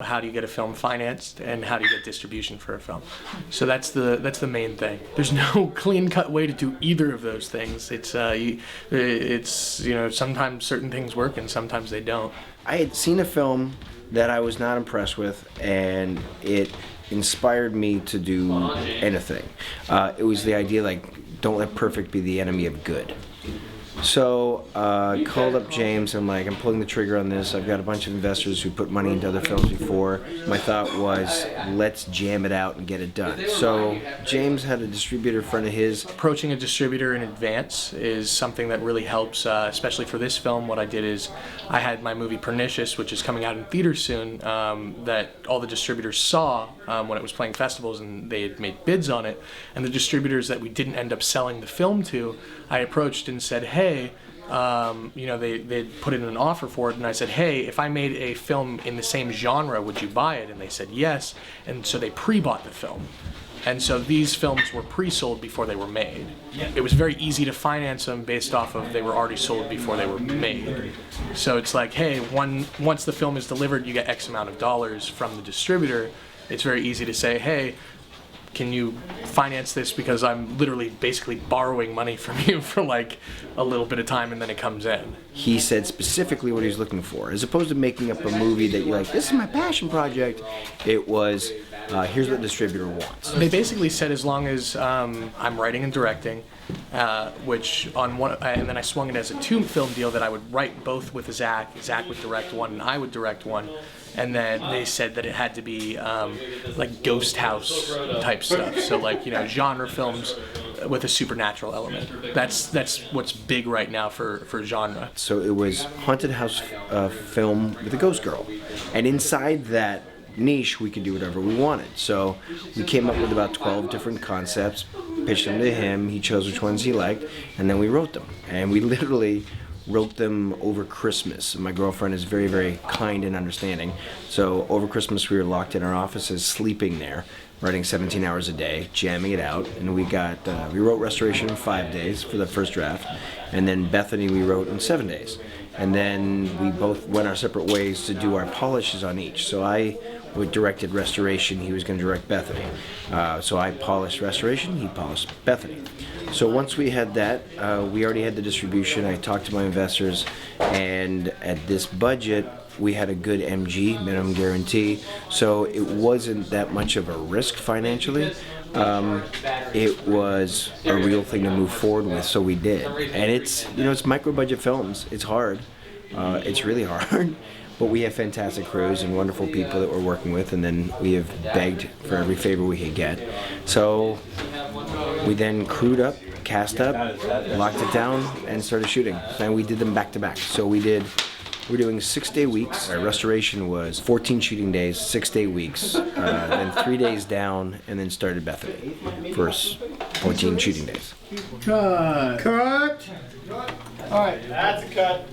How do you get a film financed, and how do you get distribution for a film? So that's the main thing. There's no clean-cut way to do either of those things. It's you know, sometimes certain things work and sometimes they don't. I had seen a film that I was not impressed with, and it inspired me to do anything. It was the idea, like, don't let perfect be the enemy of good. So I called up James. I'm like, I'm pulling the trigger on this. I've got a bunch of investors who put money into other films before. My thought was, let's jam it out and get it done. So James had a distributor friend of his. Approaching a distributor in advance is something that really helps, especially for this film. What I did is I had my movie Pernicious, which is coming out in theaters soon, that all the distributors saw when it was playing festivals, and they had made bids on it. And the distributors that we didn't end up selling the film to, I approached and said, hey, you know, they'd put in an offer for it, and I said, hey, if I made a film in the same genre, would you buy it? And they said yes, and so they pre-bought the film. And so these films were pre-sold before they were made. It was very easy to finance them based off of they were already sold before they were made. So it's like, hey, once the film is delivered, you get X amount of dollars from the distributor. It's very easy to say, hey, can you finance this, because I'm literally basically borrowing money from you for like a little bit of time, and then it comes in. He said specifically what he's looking for, as opposed to making up a movie that you're like, this is my passion project. It was, here's what the distributor wants. They basically said as long as I'm writing and directing, which on one, and then I swung it as a 2-film deal that I would write both with Zach. Zach would direct one, and I would direct one. And then they said that it had to be like ghost house type stuff. So like, you know, genre films with a supernatural element. That's what's big right now for genre. So it was haunted house film with a ghost girl, and inside that niche we could do whatever we wanted. So we came up with about 12 different concepts, pitched them to him, he chose which ones he liked, and then we wrote them. And we literally wrote them over Christmas. My girlfriend is very, very kind and understanding. So over Christmas we were locked in our offices, sleeping there, writing 17 hours a day, jamming it out. And we wrote Restoration in 5 days for the first draft, and then Bethany we wrote in 7 days. And then we both went our separate ways to do our polishes on each. So I directed Restoration, he was going to direct Bethany. So I polished Restoration, he polished Bethany. So once we had that, we already had the distribution. I talked to my investors, and at this budget, we had a good MG, minimum guarantee. So it wasn't that much of a risk financially. It was a real thing to move forward with, so we did. And it's, you know, it's micro budget films. It's hard. It's really hard. But we have fantastic crews and wonderful people that we're working with, and then we have begged for every favor we could get. So we then crewed up, cast up, locked it down, and started shooting. And we did them back to back. So we're doing 6-day weeks. Our Restoration was 14 shooting days, 6-day weeks, then 3 days down, and then started Bethany for 14 shooting days. Cut. Cut. All right, That's a cut.